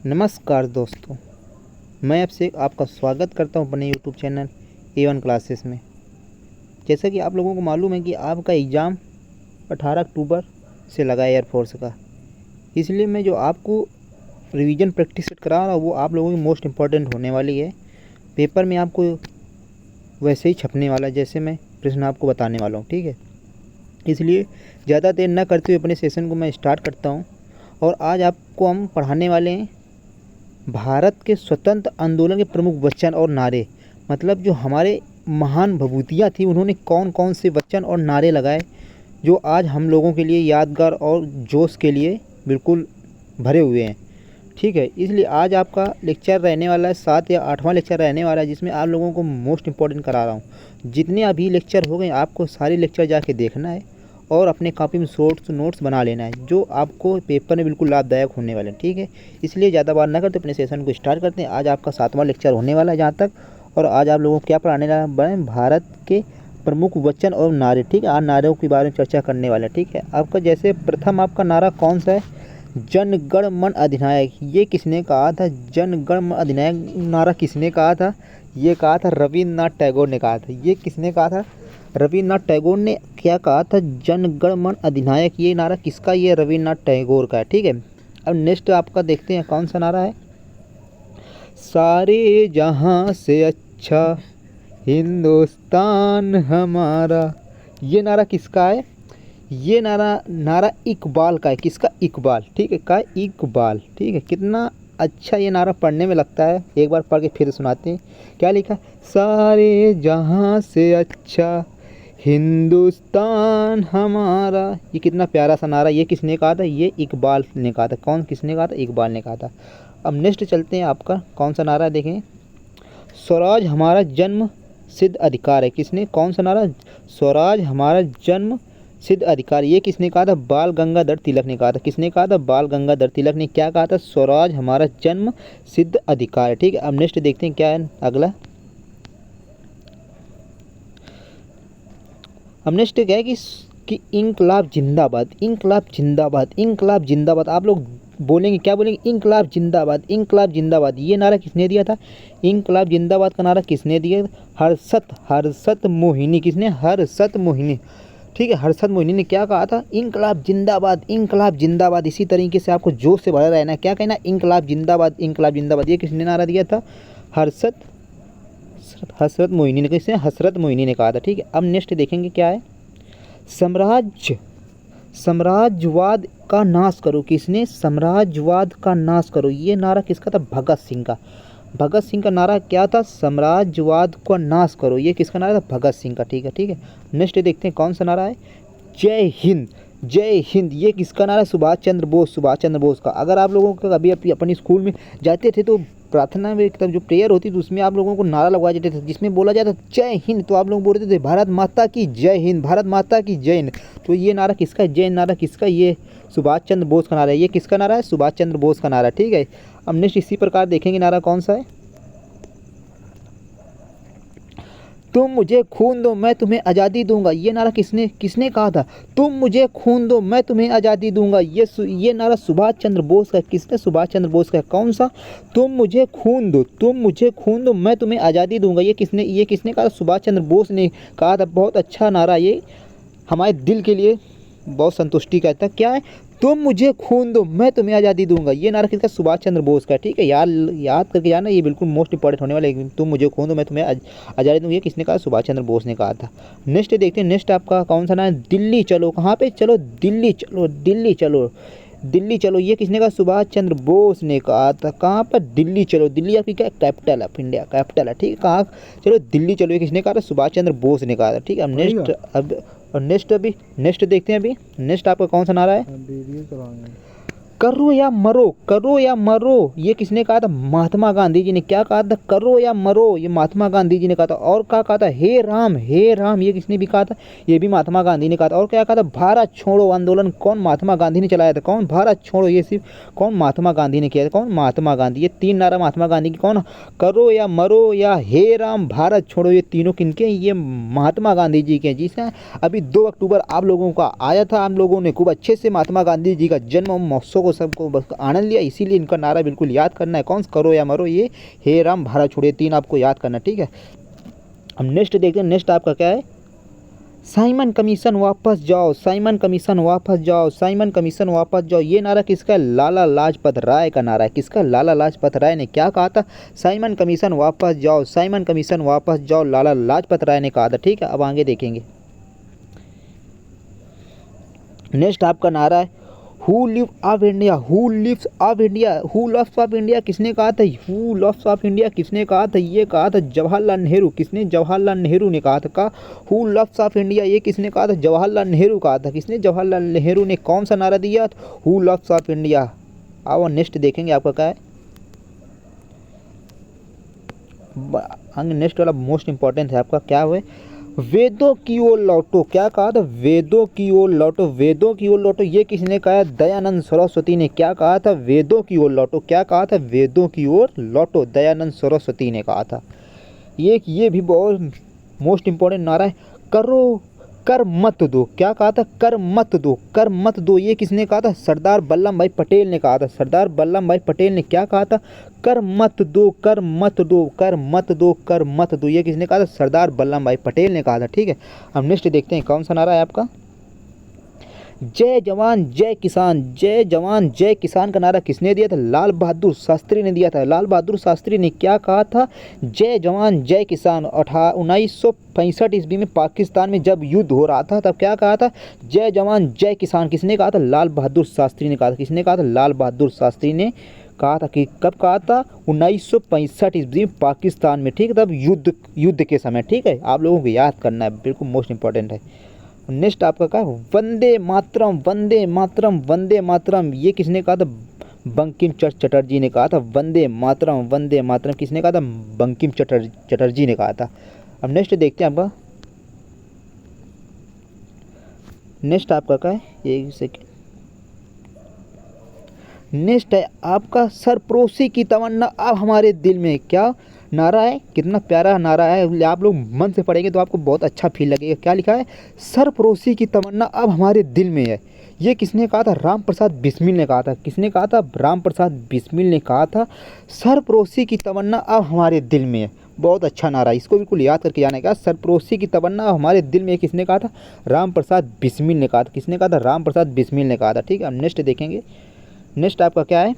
नमस्कार दोस्तों, मैं आपसे आपका स्वागत करता हूं अपने यूट्यूब चैनल A1 क्लासेस में। जैसा कि आप लोगों को मालूम है कि आपका एग्ज़ाम 18 अक्टूबर से लगा है एयरफोर्स का, इसलिए मैं जो आपको रिवीजन प्रैक्टिस करा रहा हूँ वो आप लोगों की मोस्ट इम्पॉर्टेंट होने वाली है। पेपर में आपको वैसे ही छपने वाला है जैसे मैं प्रश्न आपको बताने वाला हूँ, ठीक है। इसलिए ज़्यादा देर न करते हुए अपने सेशन को मैं स्टार्ट करता हूँ। और आज आपको हम पढ़ाने वाले हैं भारत के स्वतंत्र आंदोलन के प्रमुख वचन और नारे, मतलब जो हमारे महान विभूतियाँ थी उन्होंने कौन कौन से वचन और नारे लगाए जो आज हम लोगों के लिए यादगार और जोश के लिए बिल्कुल भरे हुए हैं, ठीक है। इसलिए आज आपका लेक्चर रहने वाला है 7 या 8वां लेक्चर रहने वाला है, जिसमें आप लोगों को मोस्ट इम्पॉर्टेंट करा रहा हूँ। जितने अभी लेक्चर हो गए आपको सारे लेक्चर जाके देखना है और अपने कॉपी में शॉर्ट्स नोट्स बना लेना है जो आपको पेपर में बिल्कुल लाभदायक होने वाले हैं, ठीक है। इसलिए ज़्यादा बात ना करते अपने सेशन को स्टार्ट करते हैं। आज आपका 7वां लेक्चर होने वाला है जहाँ तक, और आज आप लोगों को क्या पढ़ाने वाला है, भारत के प्रमुख वचन और नारे, ठीक है। आज नारों के बारे में चर्चा करने वाले हैं, ठीक है। आपका जैसे प्रथम आपका नारा कौन सा है, जन गण मन अधिनायक। ये किसने कहा था? जन गण मन अधिनायक नारा किसने कहा था? ये कहा था रविन्द्रनाथ टैगोर ने कहा था। ये किसने कहा था? रविन्द्रनाथ टैगोर ने क्या कहा था? जन गण मन अधिनायक। ये नारा किसका? ये रविन्द्रनाथ टैगोर का है, ठीक है। अब नेक्स्ट आपका देखते हैं कौन सा नारा है, सारे जहां से अच्छा हिंदुस्तान हमारा। ये नारा किसका है? ये नारा इकबाल का है। किसका? इकबाल, ठीक है। का इकबाल, ठीक है। कितना अच्छा ये नारा पढ़ने में लगता है, एक बार पढ़ के फिर सुनाते हैं। क्या लिखा? सारे जहां से अच्छा हिंदुस्तान हमारा। ये कितना प्यारा सा नारा। ये किसने कहा था? ये इकबाल ने कहा था। कौन किसने कहा था? इकबाल ने कहा था। अब नेक्स्ट चलते हैं, आपका कौन सा नारा है देखें, स्वराज हमारा जन्म सिद्ध अधिकार है। किसने? कौन सा नारा? स्वराज हमारा जन्म सिद्ध अधिकार। ये किसने कहा था? बाल गंगाधर तिलक ने कहा था। किसने कहा था? बाल गंगाधर तिलक ने क्या कहा था? स्वराज हमारा जन्म सिद्ध अधिकार है, ठीक है। अब नेक्स्ट देखते हैं क्या है अगला। अब नेक्स्ट क्या है कि इंकलाब जिंदाबाद, इंकलाब जिंदाबाद, इंकलाब जिंदाबाद। आप लोग बोलेंगे, क्या बोलेंगे? इंकलाब जिंदाबाद, इंकलाब जिंदाबाद। ये नारा किसने दिया था? इंकलाब जिंदाबाद का नारा किसने दिया? हर्षद मोहिनी। किसने? हर्षद मोहिनी, ठीक है। हर्षद मोहिनी ने क्या कहा था? इंकलाब जिंदाबाद, इंकलाब जिंदाबाद। इसी तरीके से आपको जोश से भरा रहना है। क्या कहना? इंकलाब जिंदाबाद, इंकलाब जिंदाबाद। ये किसने नारा दिया था? हसरत मोहिनी ने। किसने? हसरत मोहिनी ने कहा था, ठीक है। अब नेक्स्ट देखेंगे क्या है, साम्राज्यवाद का नाश करो। किसने? साम्राज्यवाद का नाश करो। ये नारा किसका था? भगत सिंह का। भगत सिंह का नारा क्या था? साम्राज्यवाद का नाश करो। ये किसका नारा था? भगत सिंह का, ठीक है, ठीक है। नेक्स्ट देखते हैं कौन सा नारा है, जय हिंद, जय हिंद। ये किसका नारा है? सुभाष चंद्र बोस, सुभाष चंद्र बोस का। अगर आप लोगों को कभी अपनी स्कूल में जाते थे तो प्रार्थना में तब जो प्रेयर होती थी उसमें आप लोगों को नारा लगवाए जाते थे जिसमें बोला जाता था जय हिंद, तो आप लोग बोलते थे भारत माता की जय हिंद, भारत माता की जय हिंद। तो ये नारा किसका है? जय नारा किसका? ये सुभाष चंद्र बोस का नारा है। ये किसका नारा है? सुभाष चंद्र बोस का नारा, ठीक है। अब नेक्स्ट इसी प्रकार देखेंगे नारा कौन सा है, तुम मुझे खून दो मैं तुम्हें आज़ादी दूंगा। ये नारा किसने कहा था? तुम मुझे खून दो मैं तुम्हें आज़ादी दूंगा। ये नारा सुभाष चंद्र बोस का। किसने? सुभाष चंद्र बोस का। कौन सा? तुम मुझे खून दो, तुम मुझे खून दो मैं तुम्हें आज़ादी दूंगा। ये किसने कहा? सुभाष चंद्र बोस ने कहा था। बहुत अच्छा नारा, ये हमारे दिल के लिए बहुत संतुष्टि का था। क्या है? तुम मुझे खून दो मैं तुम्हें आज़ादी दूंगा। ये नारा किसका? सुभाष चंद्र बोस का, ठीक है। याद करके जाना, ये बिल्कुल मोस्ट इंपॉर्टेंट होने वाला है। तुम मुझे खून दो मैं तुम्हें आज़ादी दूंगा। ये किसने कहा? सुभाष चंद्र बोस ने कहा था। नेक्स्ट देखते हैं, नेक्स्ट आपका कौन सा नारा है, दिल्ली चलो। कहाँ पे चलो? दिल्ली चलो, दिल्ली चलो, दिल्ली चलो। ये किसने कहा? सुभाष चंद्र बोस ने कहा था। कहाँ पर? दिल्ली चलो। दिल्ली आपकी क्या? कैपिटल ऑफ इंडिया, कैपिटल है, ठीक है। कहाँ? चलो दिल्ली चलो। ये किसने कहा था? सुभाष चंद्र बोस ने कहा था, ठीक है। अब नेक्स्ट और नेक्स्ट देखते हैं। अभी नेक्स्ट आपका कौन सा नारा है, करो या मरो, करो या मरो। ये किसने कहा था? महात्मा गांधी जी ने। क्या कहा था? करो या मरो। ये महात्मा गांधी जी ने कहा था। और क्या कहा था? हे राम, हे राम। ये किसने भी कहा था? ये भी महात्मा गांधी ने कहा था। और क्या कहा था? भारत छोड़ो आंदोलन कौन? महात्मा गांधी ने चलाया था। कौन? भारत छोड़ो। ये सिर्फ कौन? महात्मा गांधी ने किया था। कौन? महात्मा गांधी। ये 3 नारा महात्मा गांधी की। कौन? करो या मरो या हे राम, भारत छोड़ो। ये तीनों किनके? ये महात्मा गांधी जी के, जिसने अभी 2 अक्टूबर आप लोगों का आया था। आप लोगों ने खूब अच्छे से महात्मा गांधी जी का जन्म महोत्सव को सबको बस आनंद लिया, इसीलिए इनका नारा बिल्कुल याद करना है। कौन सा? करो या मरो, ये हे राम भारत छोड़िए, 3 आपको याद करना, ठीक है। अब नेक्स्ट देखते हैं, नेक्स्ट आपका क्या है? साइमन कमीशन वापस जाओ, साइमन कमीशन वापस जाओ, साइमन कमीशन वापस जाओ। ये नारा किसका? लाला लाजपत राय का नारा है। किसका? लाला लाजपत राय ने क्या कहा था? साइमन कमीशन वापस जाओ, साइमन कमीशन वापस जाओ, लाला लाजपत राय ने कहा था, ठीक है। अब आगे देखेंगे, नेक्स्ट आपका नारा है who live off India, who lives off India, who loves of India किसने कहा था? हु लव्स ऑफ इंडिया किसने कहा था? ये कहा था जवाहरलाल नेहरू। किसने? जवाहरलाल नेहरू ने कहा था। हु लव्स ऑफ इंडिया ये किसने कहा था? जवाहरलाल नेहरू कहा था। किसने? जवाहरलाल नेहरू ने कौन सा नारा दिया? Who loves of India. अब नेक्स्ट देखेंगे आपका क्या है, नेक्स्ट वाला मोस्ट इंपॉर्टेंट है आपका, क्या हुआ? वेदों की ओर लौटो। क्या कहा था? वेदों की ओर लौटो, वेदों की ओर लौटो। ये किसने कहा? दयानंद सरस्वती ने क्या कहा था? वेदों की ओर लौटो। क्या कहा था? वेदों की ओर लौटो, दयानंद सरस्वती ने कहा था। ये भी बहुत मोस्ट इंपॉर्टेंट नारा है, करो कर मत दो। क्या कहा था? कर मत दो, कर मत दो। ये किसने कहा था? सरदार वल्लभ भाई पटेल ने कहा था। सरदार वल्लभ भाई पटेल ने क्या कहा था? कर मत दो, कर मत दो, कर मत दो, कर मत दो। ये किसने कहा था? सरदार वल्लभ भाई पटेल ने कहा था, ठीक है। अब नेक्स्ट देखते हैं कौन सा नारा है आपका, जय जवान जय किसान। जय जवान जय किसान का नारा किसने दिया था? लाल बहादुर शास्त्री ने दिया था। लाल बहादुर शास्त्री ने क्या कहा था? जय जवान जय किसान। 1965 ईस्वी में पाकिस्तान में जब युद्ध हो रहा था तब क्या कहा था? जय जवान जय किसान। किसने कहा था? लाल बहादुर शास्त्री ने कहा था। किसने कहा था? लाल बहादुर शास्त्री ने कहा था। कि कब कहा था? 1965 ईस्वी में पाकिस्तान में, ठीक है, तब युद्ध के समय, ठीक है। आप लोगों को याद करना है, बिल्कुल मोस्ट इंपॉर्टेंट है। नेक्स्ट आपका क्या? वंदे मातरम, वंदे मातरम, वंदे मातरम। ये किसने कहा था? बंकिम चंद्र चटर्जी ने कहा था। वंदे मातरम, वंदे मातरम किसने कहा था? बंकिम चटर्जी ने कहा था। अब नेक्स्ट देखते हैं आपका, नेक्स्ट आपका क्या है? एक सेकेंड, नेक्स्ट है आपका सरफरोशी की तमन्ना अब हमारे दिल में। क्या नारा है? कितना प्यारा नारा है, आप लोग मन से पढ़ेंगे तो आपको बहुत अच्छा फील लगेगा। क्या लिखा है? सरफरोशी की तमन्ना अब हमारे दिल में है। ये किसने कहा था? राम प्रसाद बिस्मिल ने कहा था। किसने कहा था? राम प्रसाद बिस्मिल ने कहा था सरफरोशी की तमन्ना अब हमारे दिल में है। बहुत अच्छा नारा है, इसको बिल्कुल याद करके जाने का। सरफरोशी की तमन्ना अब हमारे दिल में, किसने कहा था? राम प्रसाद बिस्मिल ने कहा था। किसने कहा था? राम प्रसाद बिस्मिल ने कहा था, ठीक है। अब नेक्स्ट देखेंगे, नेक्स्ट आपका क्या है?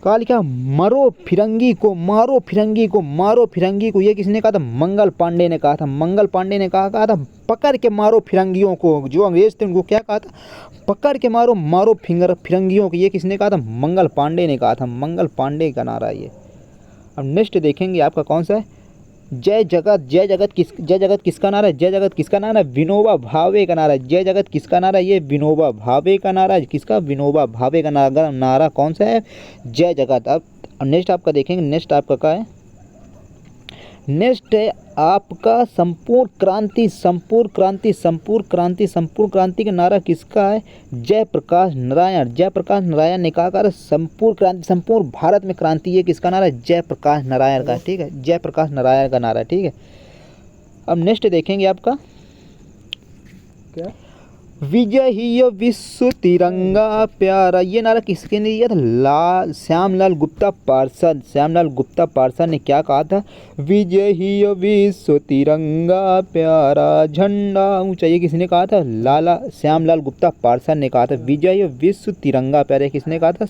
कहा लिखा, मरो फिरंगी को, मारो फिरंगी को, मारो फिरंगी को। ये किसने कहा था? मंगल पांडे ने कहा था। मंगल पांडे ने कहा था पकड़ के मारो फिरंगियों को। जो अंग्रेज थे उनको क्या कहा था? पकड़ के मारो, मारो फिरंगियों को। ये किसने कहा था? मंगल पांडे ने कहा था। मंगल पांडे का नारा ये। अब नेक्स्ट देखेंगे आपका कौन सा है? जय जगत, जय जगत किसका नारा है? जय जगत किसका नारा है? विनोबा भावे का नारा है। जय जगत किसका नारा है? ये विनोबा भावे का नारा है। किसका? विनोबा भावे का नारा कौन सा है? जय जगत। अब नेक्स्ट आपका देखेंगे, नेक्स्ट आपका क्या है? नेक्स्ट है आपका संपूर्ण क्रांति, संपूर्ण क्रांति, संपूर्ण क्रांति। संपूर्ण क्रांति का नारा किसका है? जयप्रकाश नारायण। जयप्रकाश नारायण ने कहा था संपूर्ण क्रांति, संपूर्ण भारत में क्रांति। ये किसका नारा है? जयप्रकाश नारायण का, ठीक है। जयप्रकाश नारायण का नारा है, ठीक है। अब नेक्स्ट देखेंगे आपका क्या? विजय ही विश्व तिरंगा प्यारा। ये नारा किसके ने दिया था? श्यामलाल गुप्ता पार्षद। श्यामलाल गुप्ता पार्षद ने क्या कहा था? विजय ही विश्व तिरंगा प्यारा, झंडा ऊंचा। ये किसने कहा था? श्यामलाल गुप्ता पार्षद ने कहा था। विजय विश्व तिरंगा प्यारा किसने कहा था?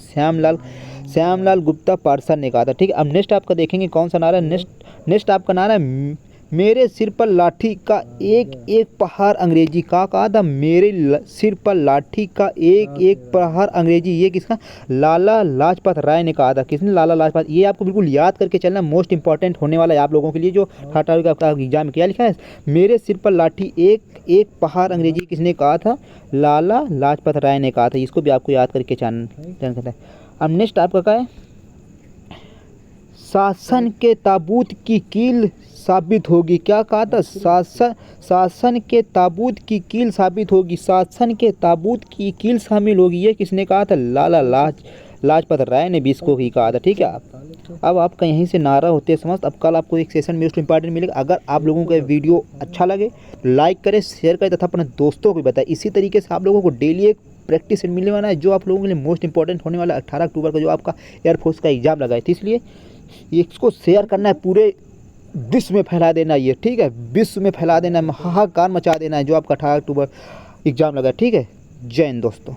श्यामलाल गुप्ता पार्षद ने कहा था, ठीक है। अब नेक्स्ट आपका देखेंगे कौन सा नारा है? नेक्स्ट आपका नारा है मेरे सिर पर लाठी का एक एक प्रहार अंग्रेजी। का कहा था? मेरे सिर पर लाठी का एक एक प्रहार अंग्रेजी। ये किसका? लाला लाजपत राय ने कहा था। किसने? लाला लाजपत। ये आपको बिल्कुल याद करके चलना, मोस्ट इंपॉर्टेंट होने वाला है आप लोगों के लिए जो 18वीं का एग्जाम में। क्या लिखा है? मेरे सिर पर लाठी एक एक प्रहार अंग्रेजी। किसने कहा था? लाला लाजपत राय ने कहा था। इसको भी आपको याद करके चलना है। अब नेक्स्ट आपका क्या है? शासन के ताबूत की कील साबित होगी। क्या कहा था? शासन के ताबूत की कील साबित होगी। शासन के ताबूत की कील शामिल होगी। ये किसने कहा था? लाला लाजपत राय ने भी इसको ही कहा था, ठीक है। अब आपका यहीं से नारा होते हैं समस्त। अब कल आपको एक सेशन मोस्ट इंपॉर्टेंट मिलेगा। अगर आप लोगों को वीडियो अच्छा लगे लाइक करें, शेयर करें तथा अपने दोस्तों को बताएं। इसी तरीके से आप लोगों को डेली एक प्रैक्टिस सेट मिलने वाला है, जो आप लोगों के लिए मोस्ट इंपॉर्टेंट होने वाला है 18 अक्टूबर को, जो आपका एयरफोर्स का एग्ज़ाम लगा है। तो इसलिए इसको शेयर करना है, पूरे विश्व में फैला देना है ये, ठीक है, विश्व में फैला देना है, हाहाकार मचा देना है जो आपका 18 अक्टूबर एग्ज़ाम लगा है, ठीक है। जय हिंद दोस्तों।